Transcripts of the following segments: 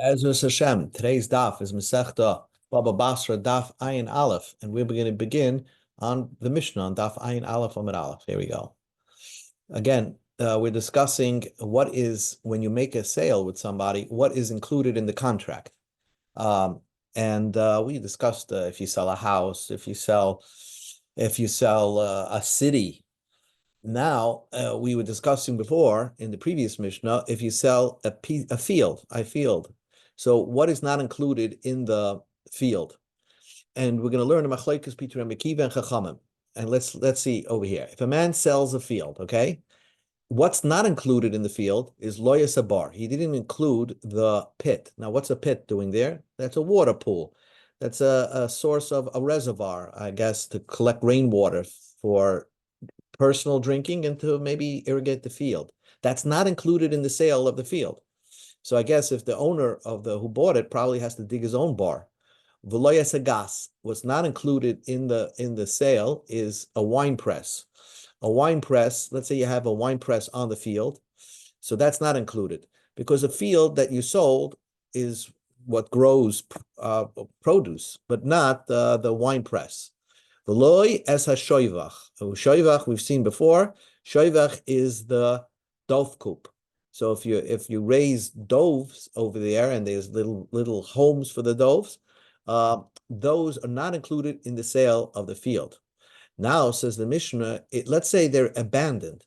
Ezra Hashem, today's daf is Masechta Baba Basra Daf Ayin Aleph, and we're going to begin on the Mishnah on Daf Ayin Aleph Amid Aleph. Here we go. Again, we're discussing what is when you make a sale with somebody, what is included in the contract. And we discussed if you sell a house, if you sell a city. Now, we were discussing before in the previous Mishnah, if you sell a field. So what is not included in the field? And we're going to learn the Machlekes between Rabbi Akiva and Chachamim. And let's see over here. If a man sells a field, okay, what's not included in the field is loyas bar. He didn't include the pit. Now, what's a pit doing there? That's a water pool. That's a source of a reservoir, I guess, to collect rainwater for personal drinking and to maybe irrigate the field. That's not included in the sale of the field. So I guess if the owner of who bought it probably has to dig his own bar. Veloyas gas, what's not included in the sale is a wine press. A wine press, let's say you have a wine press on the field, so that's not included because a field that you sold is what grows produce, but not the wine press. V'loy es ha-shoivach. Shoivach we've seen before. Shoivach is the dove coop. So if you raise doves over there and there's little homes for the doves, those are not included in the sale of the field. Now, says the Mishnah, let's say they're abandoned.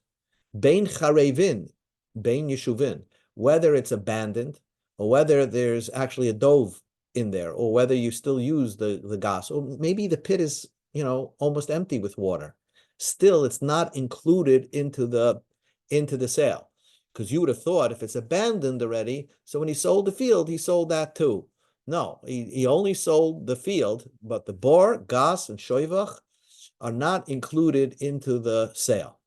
Bein charevin, bein yeshuvin, whether it's abandoned or whether there's actually a dove in there, or whether you still use the gas, or maybe the pit is almost empty with water. Still, it's not included into the sale, because you would have thought if it's abandoned already, so when he sold the field, he sold that too. No, he only sold the field, but the bar, gas, and shoivach are not included into the sale.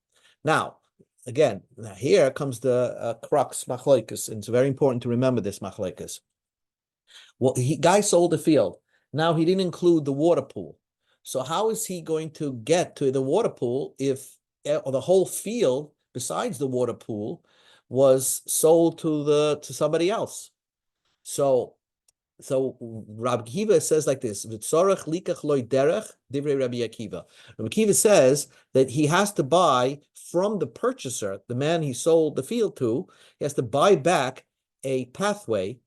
Now, again, here comes the crux machlekes, and it's very important to remember this machlekes. Well, guy sold the field. Now he didn't include the water pool. So how is he going to get to the water pool if the whole field, besides the water pool, was sold to somebody else? So Rabbi Akiva says like this: "V'tzorach likach loy derech divrei Rabbi Akiva." Rabbi Akiva says that he has to buy from the purchaser, the man he sold the field to. He has to buy back a pathway,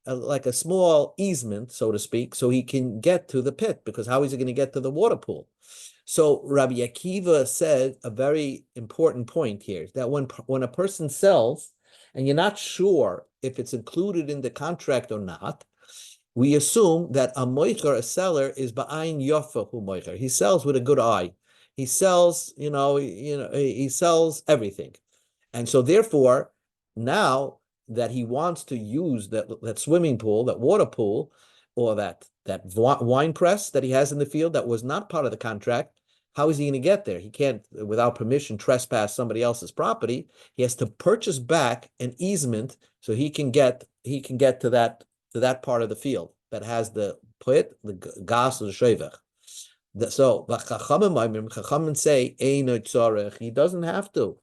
like a small easement, so to speak, so he can get to the pit, because how is he going to get to the water pool? So Rabbi Akiva said a very important point here, that when a person sells and you're not sure if it's included in the contract or not, we assume that a moicher, a seller, is ba'ayin yofa hu moicher. He sells with a good eye. He sells, he sells everything. And so therefore, now that he wants to use that swimming pool, that water pool, or that wine press that he has in the field that was not part of the contract, how is he going to get there? He can't, without permission, trespass somebody else's property. He has to purchase back an easement so he can get to that part of the field that has the pit, the gas, or the shevach. So the Chachamim say he doesn't have to.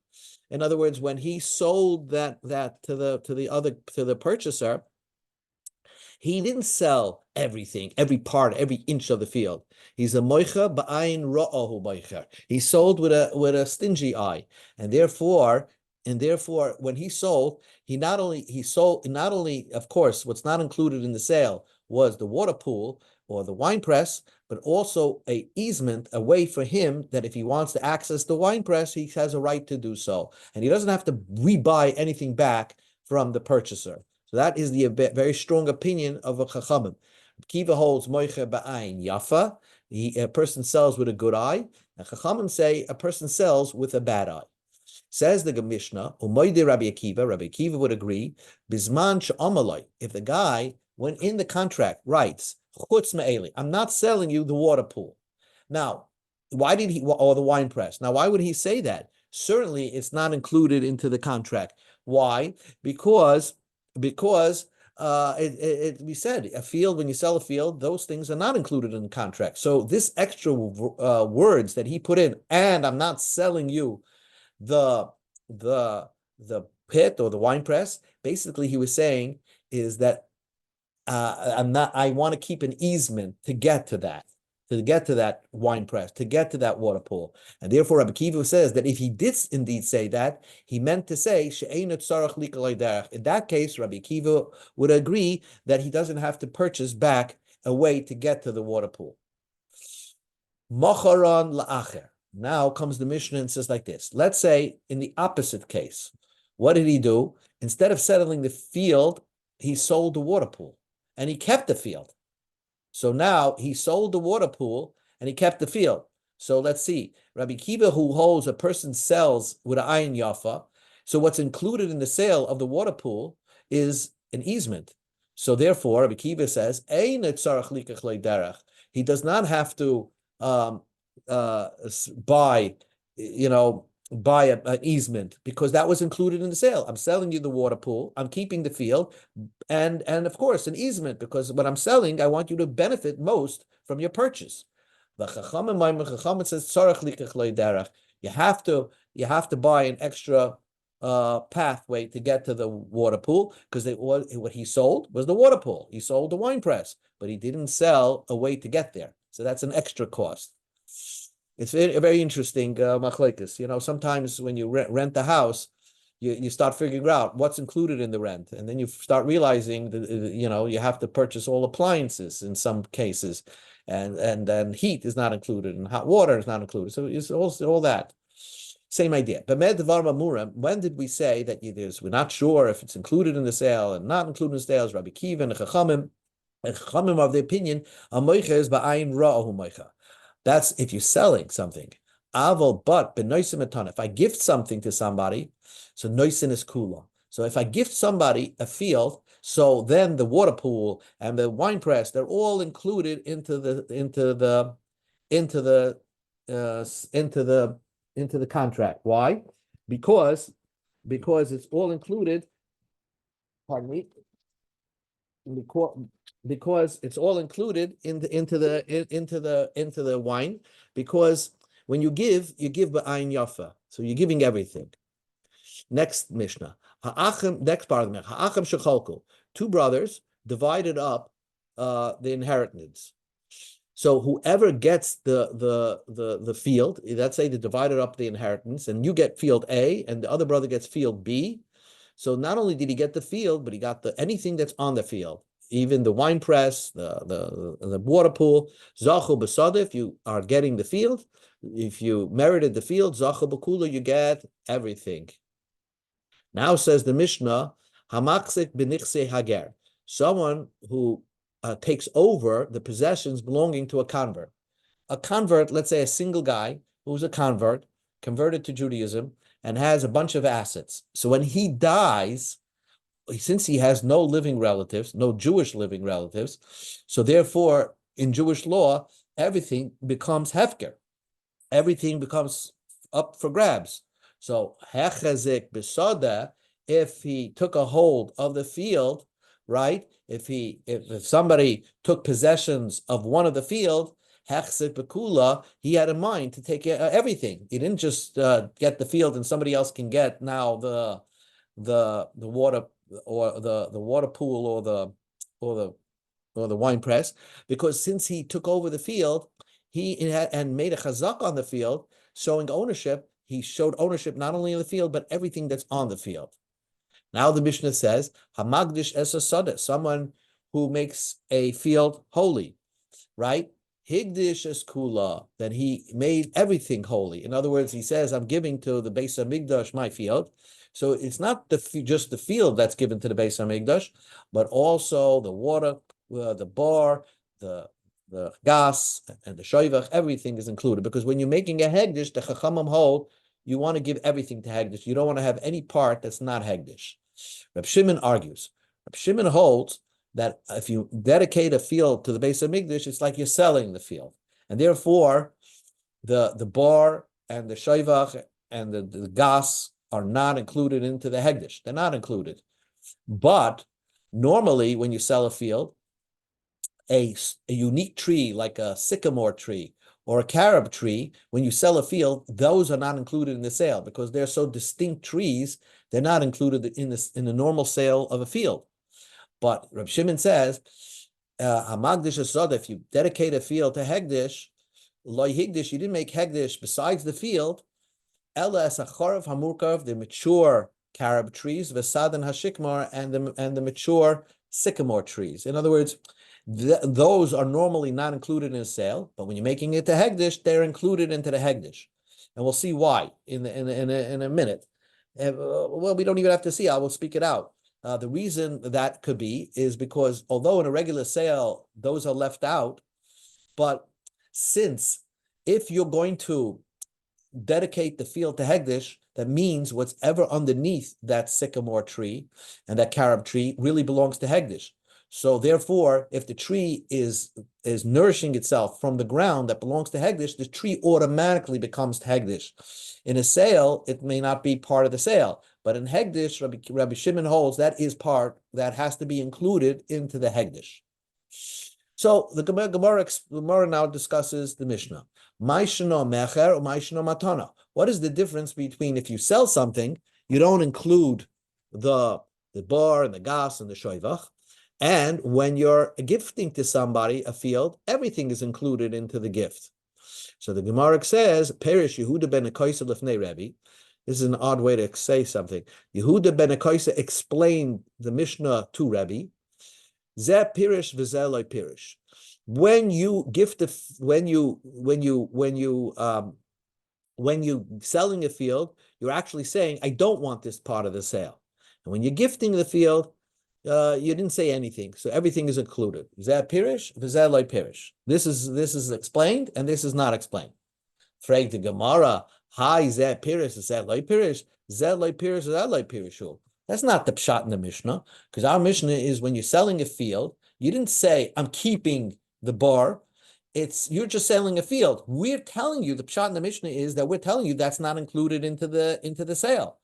In other words, when he sold that to the purchaser, he didn't sell everything, every part, every inch of the field. He's a moicha ba'ayin ra'ahu moicher. He sold with a stingy eye, and therefore, when he sold, not only, of course, what's not included in the sale was the water pool or the wine press, but also a easement, a way for him that if he wants to access the wine press, he has a right to do so, and he doesn't have to rebuy anything back from the purchaser. So that is the very strong opinion of a Chachamim. Kiva holds moicher ba'ayin yafa. A person sells with a good eye, and Chachamim say a person sells with a bad eye. Says the Mishnah, Umoide Rabbi Akiva would agree, Bisman she'amaloi, if the guy, when in the contract, writes, Chutz me'eli, I'm not selling you the water pool. Now, why did he, or the wine press? Now, why would he say that? Certainly, it's not included into the contract. Why? Because we said a field, when you sell a field, those things are not included in the contract. So this extra words that he put in, and I'm not selling you the pit or the wine press, basically he was saying is that I want to keep an easement to get to that wine press, to get to that water pool. And therefore, Rabbi Kiva says that if he did indeed say that, he meant to say, in that case, Rabbi Kiva would agree that he doesn't have to purchase back a way to get to the water pool. Mocharon la'acher. Now comes the Mishnah and says like this. Let's say in the opposite case, what did he do? Instead of settling the field, he sold the water pool and he kept the field. So now he sold the water pool and he kept the field. So let's see. Rabbi Kiva, who holds a person sells with an ayin yafa. So what's included in the sale of the water pool is an easement. So therefore, Rabbi Kiva says, he does not have to buy an easement because that was included in the sale. I'm selling you the water pool, I'm keeping the field, and of course an easement because what I'm selling, I want you to benefit most from your purchase. The Chachamim says you have to buy an extra pathway to get to the water pool because what he sold was the water pool. He sold the wine press, but he didn't sell a way to get there. So that's an extra cost. It's very, very interesting, machlekes. Sometimes when you rent the house, you start figuring out what's included in the rent. And then you start realizing that, you have to purchase all appliances in some cases. And then heat is not included and hot water is not included. So it's also all that. Same idea. When did we say that we're not sure if it's included in the sale and not included in the sales? Rabbi Kiva and the Chachamim. And Chachamim of the opinion, that's if you're selling something. But if I gift something to somebody, so noisin is kula. So if I gift somebody a field, so then the water pool and the wine press, they're all included into the contract. Why? Because it's all included. Pardon me. Because it's all included into the wine. Because when you give b'ayin yafa, so you're giving everything. Next Mishnah, next part of the Mishnah, ha'achim shecholku, two brothers divided up the inheritance. So whoever gets the field, let's say they divided up the inheritance, and you get field A, and the other brother gets field B. So not only did he get the field, but he got anything that's on the field, even the wine press, the water pool. Zachu b'sada, if you are getting the field, if you merited the field, zachu b'kula, you get everything. Now says the Mishnah, hamaksik b'nichse hager, someone who takes over the possessions belonging to a convert. A convert, let's say a single guy who's a convert, converted to Judaism, and has a bunch of assets. So when he dies, since he has no living relatives, no Jewish living relatives, so therefore, in Jewish law, everything becomes hefker. Everything becomes up for grabs. So hechazik b'soda, if he took a hold of the field, right? If somebody took possessions of one of the field, hechzik b'kula, he had in mind to take everything. He didn't just get the field and somebody else can get now the water or the water pool or the wine press, because since he took over the field, he had made a chazak on the field, showing ownership. He showed ownership not only in the field but everything that's on the field. Now the Mishnah says, Hamagdish es asada, someone who makes a field holy, right? Higdish es kula, that he made everything holy. In other words, he says, I'm giving to the Beis HaMikdash my field. So it's not just the field that's given to the Beis HaMikdash, but also the water, the bar, the gas, and the shoivach, everything is included. Because when you're making a hegdish, the Chachamim hold, you want to give everything to hegdish. You don't want to have any part that's not hegdish. Reb Shimon argues. Reb Shimon holds that if you dedicate a field to the Beis HaMikdash, it's like you're selling the field. And therefore, the bar and the shoivach and the gas are not included into the hegdish. They're not included. But normally, when you sell a field, a unique tree like a sycamore tree or a carob tree, when you sell a field, those are not included in the sale because they're so distinct trees. They're not included in the normal sale of a field. But Reb Shimon says, Hamagdish Asoda, if you dedicate a field to Hegdish, Loy Higdish, you didn't make Hegdish besides the field, Ela Sacharev Hamurkav, the mature carob trees, Vesadan Hashikmar, and the mature sycamore trees. In other words, those are normally not included in a sale, but when you're making it to Hegdish, they're included into the Hegdish. And we'll see why in a minute. Well, we don't even have to see. I will speak it out. The reason that could be is because although in a regular sale, those are left out, but since if you're going to dedicate the field to Hegdish, that means whatever underneath that sycamore tree and that carob tree really belongs to Hegdish. So therefore, if the tree is nourishing itself from the ground that belongs to Hegdish, the tree automatically becomes Hegdish. In a sale, it may not be part of the sale, but in Hegdish, Rabbi Shimon holds that is part that has to be included into the Hegdish. So the Gemara now discusses the Mishnah. Maishno mecher or maishno matana. What is the difference between if you sell something, you don't include the bar and the gas and the shoivach, and when you're gifting to somebody a field, everything is included into the gift. So the Gemara says, Perish Yehuda ben Akaisa lefnei Rebbe. This is an odd way to say something. Yehuda ben Akaisa explained the Mishnah to Rebbe. Zeh pirish v'zeh loy pirish. When you gift when you selling a field, you're actually saying, I don't want this part of the sale. And when you're gifting the field, you didn't say anything, so everything is included. Zeh pirish v'zeh loy pirish. This is explained, and this is not explained. Frag the Gemara, hi zeh pirish zeh loy pirish, zeh loy pirish zeh loy pirishu. That's not the pshat in the Mishnah, because our Mishnah is when you're selling a field, you didn't say, I'm keeping the bar. You're just selling a field. We're telling you, the pshat in the Mishnah is that we're telling you that's not included into the sale.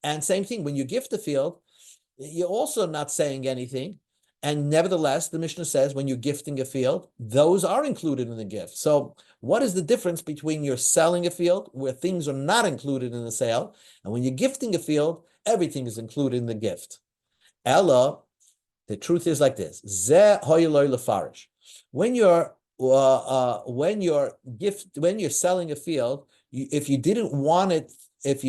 And same thing, when you gift the field, you're also not saying anything. And nevertheless, the Mishnah says when you're gifting a field, those are included in the gift. So what is the difference between you're selling a field where things are not included in the sale, and when you're gifting a field, everything is included in the gift? Ella, the truth is like this: Zeh hoyeloi lefarish. When you're selling a field, if you didn't want it, if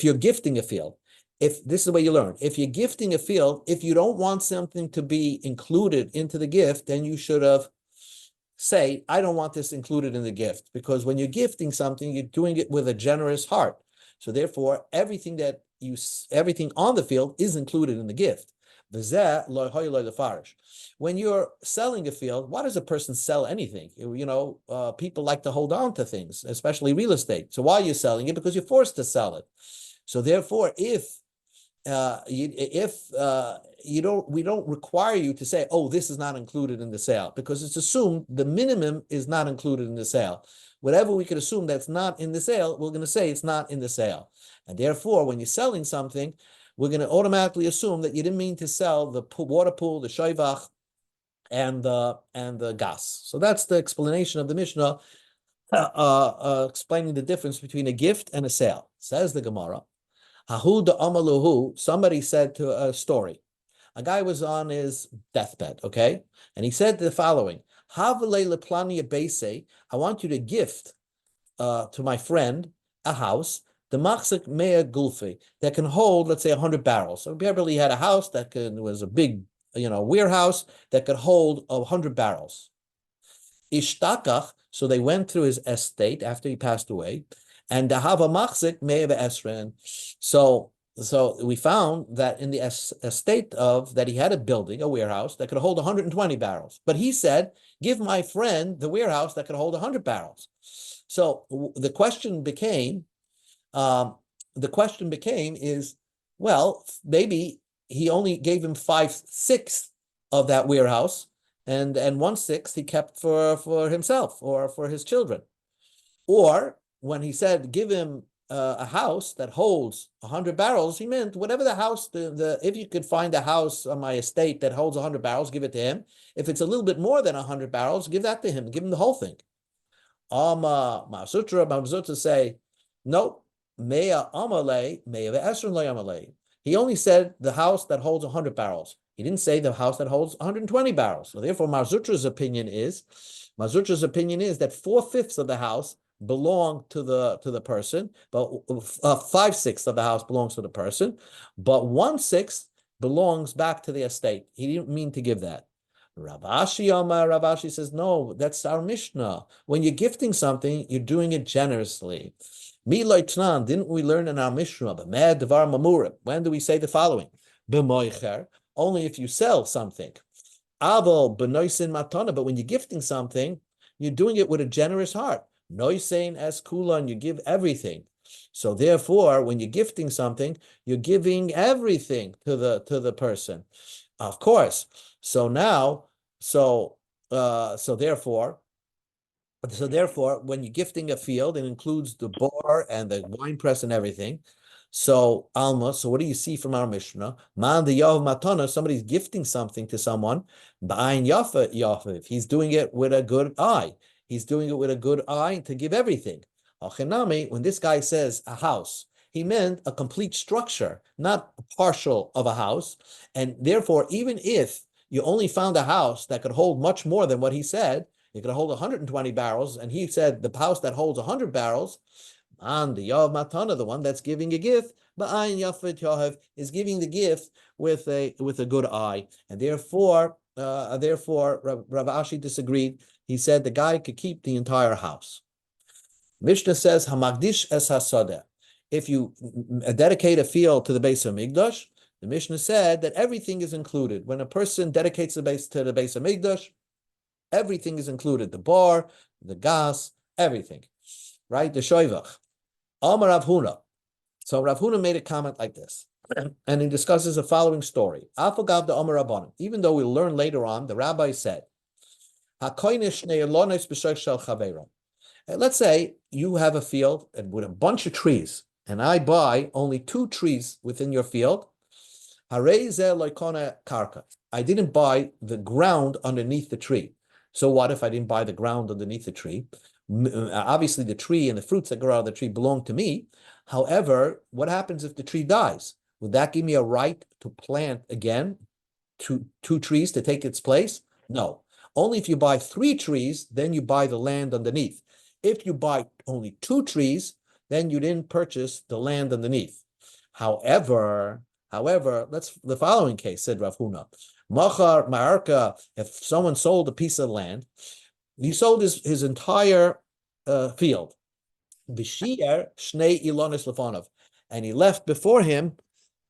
you're gifting a field, if this is the way you learn, if you're gifting a field, if you don't want something to be included into the gift, then you should have say, I don't want this included in the gift, because when you're gifting something, you're doing it with a generous heart. So therefore, everything on the field is included in the gift. When you're selling a field, why does a person sell anything? People like to hold on to things, especially real estate. So why are you selling it? Because you're forced to sell it. So therefore, we don't require you to say, oh, this is not included in the sale, because it's assumed the minimum is not included in the sale. Whatever we could assume that's not in the sale, we're going to say it's not in the sale. And therefore, when you're selling something, we're going to automatically assume that you didn't mean to sell the water pool, the shoivach, and the gas. So that's the explanation of the Mishnah, explaining the difference between a gift and a sale. Says the Gemara, somebody said to a story. A guy was on his deathbed, okay? And he said the following, I want you to gift to my friend a house, the machzik mea gulfi, that can hold, let's say, 100 barrels. So Beverly had a house that was a big, warehouse that could hold 100 barrels. Ishtakach, so they went through his estate after he passed away, and dahava machzik mea ve'esren. So we found that in the estate that he had a building, a warehouse that could hold 120 barrels. But he said, give my friend the warehouse that could hold 100 barrels. So the question became is, well, maybe he only gave him 5/6 of that warehouse, and 1/6 he kept for himself or for his children. Or when he said, give him a house that holds 100 barrels, he meant whatever the house, if you could find a house on my estate that holds 100 barrels, give it to him. If it's a little bit more than 100 barrels, give that to him, give him the whole thing. Ma'asutra say, no, mea amale, mea ve'esron lo amale. He only said the house that holds 100 barrels. He didn't say the house that holds 120 barrels. So therefore, Marzutra's opinion is that 4/5 of the house belong to the person, but 5/6 of the house belongs to the person, but 1/6 belongs back to the estate. He didn't mean to give that. Rav Ashi says, no, that's our Mishnah. When you're gifting something, you're doing it generously. Didn't we learn in our Mishnah? When do we say the following? Only if you sell something. But when you're gifting something, you're doing it with a generous heart. Noisein as kulan, you give everything. So therefore, when you're gifting something, you're giving everything to the person. Of course. So therefore, when you're gifting a field, it includes the bar and the wine press and everything. So Alma, so what do you see from our Mishnah? Man the Yav Matana, somebody's gifting something to someone. Ba'ayin Yafa Yafiv. He's doing it with a good eye. He's doing it with a good eye to give everything. Achenami, when this guy says a house, he meant a complete structure, not a partial of a house. And therefore, even if you only found a house that could hold much more than what he said, it could hold 120 barrels, and he said the house that holds 100 barrels, and the Yav Matana, the one that's giving a gift, Ba'ayin Yafet Yahav, is giving the gift with a good eye. And therefore, Rav Ashi disagreed. He said the guy could keep the entire house. Mishnah says, Hamagdish es hasadeh. If you dedicate a field to the base of Mikdash, the Mishnah said that everything is included. When a person dedicates the base to the base of Mikdash, everything is included. The bar, the gas, everything. Right? The shoivach. Amar Rav Huna. So Rav Huna made a comment like this. And he discusses the following story. Afagav the Amar Rabbanim. Even though we'll learn later on, the rabbi said, let's say you have a field with a bunch of trees, and I buy only 2 trees within your field. I didn't buy the ground underneath the tree. So what if I didn't buy the ground underneath the tree? Obviously, the tree and the fruits that grow out of the tree belong to me. However, what happens if the tree dies? Would that give me a right to plant again two trees to take its place? No. Only if you buy 3 trees, then you buy the land underneath. If you buy only 2 trees, then you didn't purchase the land underneath. However, let's the following case, said Rav Huna. Machar Ma'arka, if someone sold a piece of land, he sold his entire field. B'shi'er shnei ilonis lefanov. And he left before him,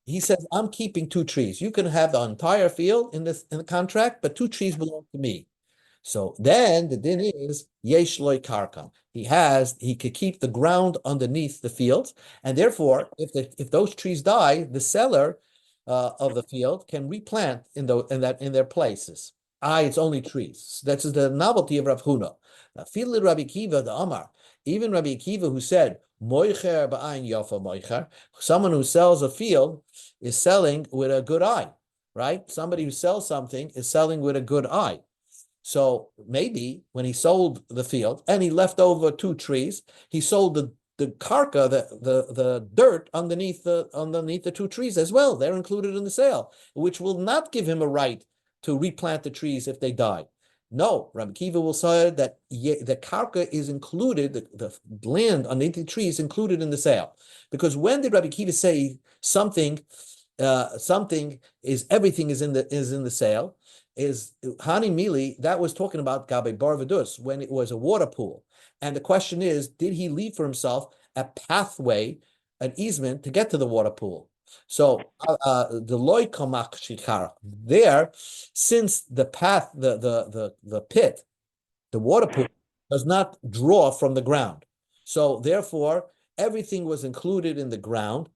he says, I'm keeping 2 trees. You can have the entire field in the contract, but 2 trees belong to me. So then the din is yesh loy karka. He could keep the ground underneath the field, and therefore, if those trees die, the seller of the field can replant in their places. It's only trees. That's the novelty of Rav Huna. Now, Rabbi Kiva the Amar, even Rabbi Kiva who said moicher ba'ayin yafa moicher, someone who sells a field is selling with a good eye, right? Somebody who sells something is selling with a good eye. So maybe when he sold the field and he left over 2 trees, he sold the karka, the dirt underneath the 2 trees as well. They're included in the sale, which will not give him a right to replant the trees if they die. No, Rabbi Kiva will say that the karka is included, the land underneath the tree is included in the sale. Because when did Rabbi Kiva say something is everything is in the sale? Is Hani Mili, that was talking about Gabe Bar Vidus, when it was a water pool. And the question is, did he leave for himself a pathway, an easement to get to the water pool? So the loy kamak shikar there, since the path, the pit, the water pool does not draw from the ground. So therefore, everything was included in the ground,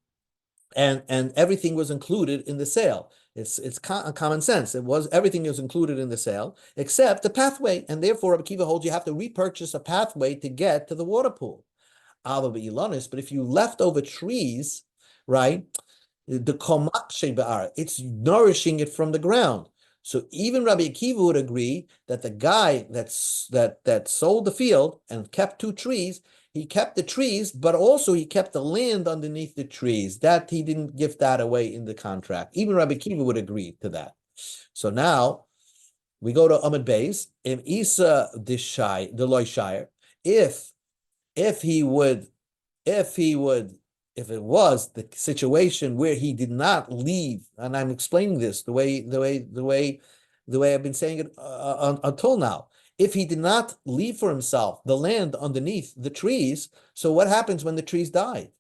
and everything was included in the sale. It's common sense. Everything was included in the sale except the pathway, and therefore Rabbi Kiva holds you have to repurchase a pathway to get to the water pool. But if you left over trees, right, the komak shebe'ar, it's nourishing it from the ground. So even Rabbi Akiva would agree that the guy that sold the field and kept 2 trees, he kept the trees, but also he kept the land underneath the trees. That he didn't give that away in the contract. Even Rabbi Kiva would agree to that. So now we go to Amud Beis. Im Isa Dishai, the Loishire, if he would, if he would, if it was the situation where he did not leave, and I'm explaining this the way I've been saying it until now. If he did not leave for himself the land underneath the trees, so what happens when the trees die?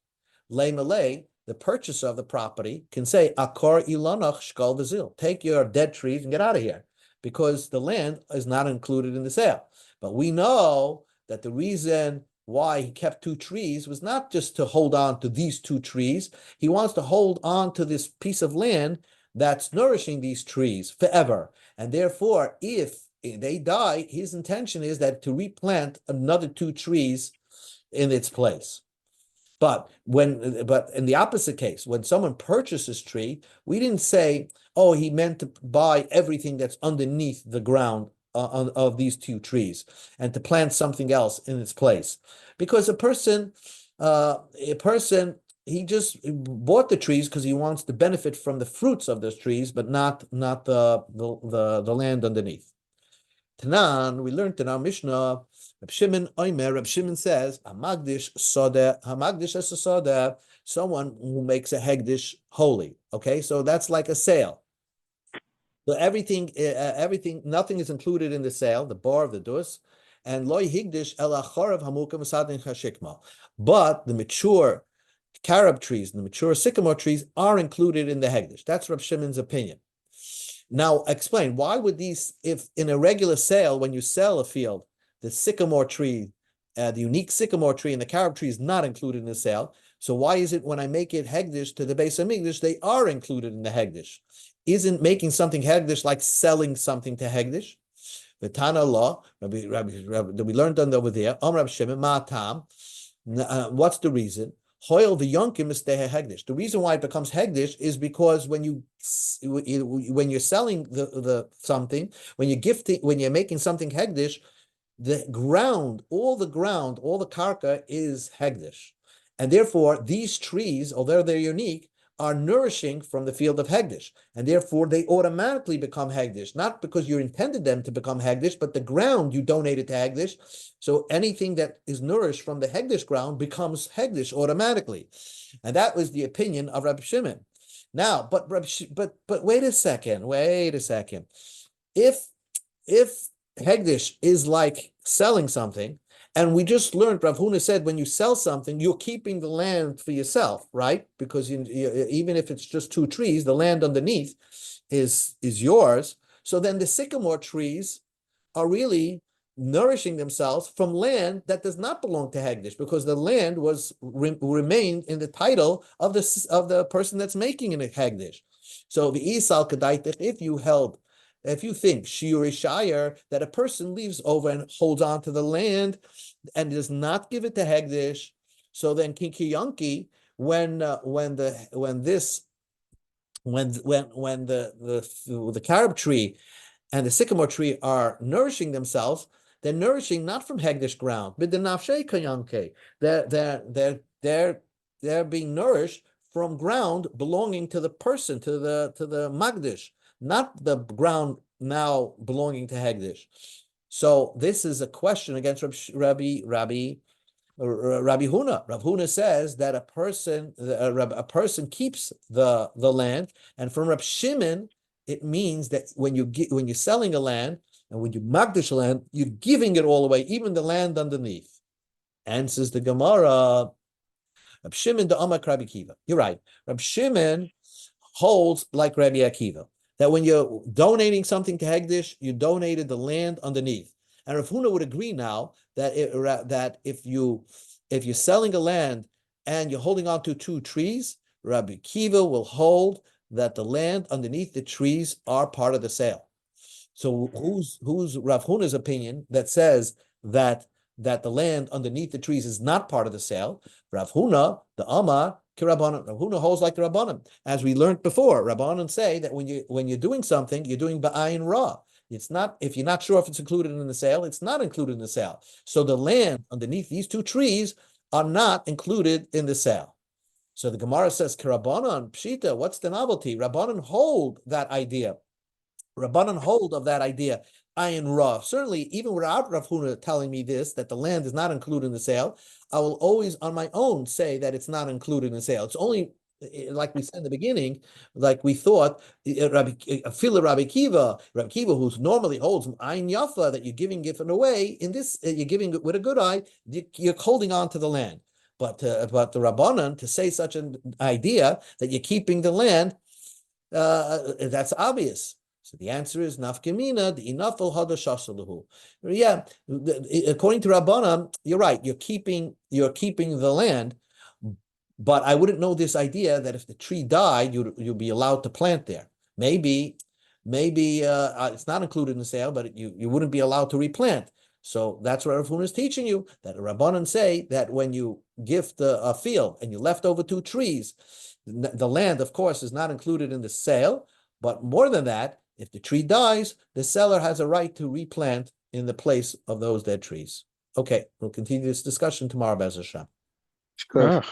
Lay Malay, the purchaser of the property, can say, Akor ilanach shkal v'zil. Take your dead trees and get out of here, because the land is not included in the sale. But we know that the reason why he kept two trees was not just to hold on to these two trees. He wants to hold on to this piece of land that's nourishing these trees forever. And therefore, if they die, his intention is that to replant another two trees in its place. But in the opposite case, when someone purchases tree, we didn't say, oh, he meant to buy everything that's underneath the ground of these two trees and to plant something else in its place. Because a person, he just bought the trees because he wants to benefit from the fruits of those trees, but not the land underneath. Tanan, we learned in our Mishnah, Reb Shimon says, Hamagdish as a soda, someone who makes a hegdish holy. Okay, so that's like a sale. So everything, nothing is included in the sale, the bar of the dus, and loy higdish el achorav hamukam v'sadin chashikma. But the mature carob trees and the mature sycamore trees are included in the hegdish. That's Reb Shimon's opinion. Now, explain, why would these, if in a regular sale, when you sell a field, the sycamore tree, the unique sycamore tree and the carob tree is not included in the sale, so why is it when I make it hegdish to the Beis Hamikdash, they are included in the hegdish? Isn't making something hegdish like selling something to hegdish? The Tana law, that we learned over there, Reb Shimon, Ma'atam, what's the reason? Hoil the yonkim is hegdish. The reason why it becomes hegdish is because when you're selling the something, when you're gifting, when you're making something hegdish, the ground, all the karka is hegdish, and therefore these trees, although they're unique, are nourishing from the field of hegdish, and therefore they automatically become hegdish, not because you intended them to become hegdish, but the ground you donated to hegdish. So anything that is nourished from the hegdish ground becomes hegdish automatically, and that was the opinion of Rabbi Shimon. Now, but wait a second. If hegdish is like selling something, and we just learned, Rav Huna said, when you sell something, you're keeping the land for yourself, right? Because even if it's just two trees, the land underneath is yours. So then the sycamore trees are really nourishing themselves from land that does not belong to hegdish, because the land remained in the title of the person that's making it a hegdish. So the isal kedaitich, if you think shiur shire, that a person leaves over and holds on to the land and does not give it to hegdish, so then kinki yonki, when the carob tree and the sycamore tree are nourishing themselves, they're nourishing not from hegdish ground, but the nafshei kayanke. They're being nourished from ground belonging to the person, to the magdish, not the ground now belonging to hegdish. So this is a question against Rabbi Huna. Rav Huna says that a person keeps the land, and from Rab Shimon it means that when you're selling a land and when you magdish land, you're giving it all away, even the land underneath. Answers the Gemara. Rab Shimon the Amak Rabbi Akiva. You're right. Rab Shimon holds like Rabbi Akiva, that when you're donating something to hegdish, you donated the land underneath. And Rav Huna would agree now that if you're selling a land and you're holding on to two trees, Rabbi Akiva will hold that the land underneath the trees are part of the sale. So who's Rav Huna's opinion that says that the land underneath the trees is not part of the sale? Rav Huna, the Amar, Rabbanan. Rav Huna holds like the Rabbanan. As we learned before, Rabbanan say that when you're doing something, you're doing ba'ayin ra. It's not, if you're not sure if it's included in the sale, it's not included in the sale. So the land underneath these two trees are not included in the sale. So the Gemara says, K'Rabbanan, Pshita, what's the novelty? Rabbanan hold that idea. Rabbanan hold of that idea. Ayin Rav. Certainly, even without Rav Huna telling me this, that the land is not included in the sale, I will always on my own say that it's not included in the sale. It's only, like we said in the beginning, like we thought, Rabbi Kiva, who normally holds Ayin Yafa, that you're giving it away, in this, you're giving it with a good eye, you're holding on to the land. But the Rabbanan, to say such an idea that you're keeping the land, that's obvious. So the answer is nafkamina the inafal hadashasaluhu. Yeah, according to Rabbanan, you're right. You're keeping the land, but I wouldn't know this idea that if the tree died, you'll be allowed to plant there. Maybe it's not included in the sale, but you wouldn't be allowed to replant. So that's what Rav Huna is teaching you, that Rabbanan say that when you gift a field and you left over two trees, the land, of course, is not included in the sale, but more than that, if the tree dies, the seller has a right to replant in the place of those dead trees. Okay, we'll continue this discussion tomorrow, Bez Hashem. Good.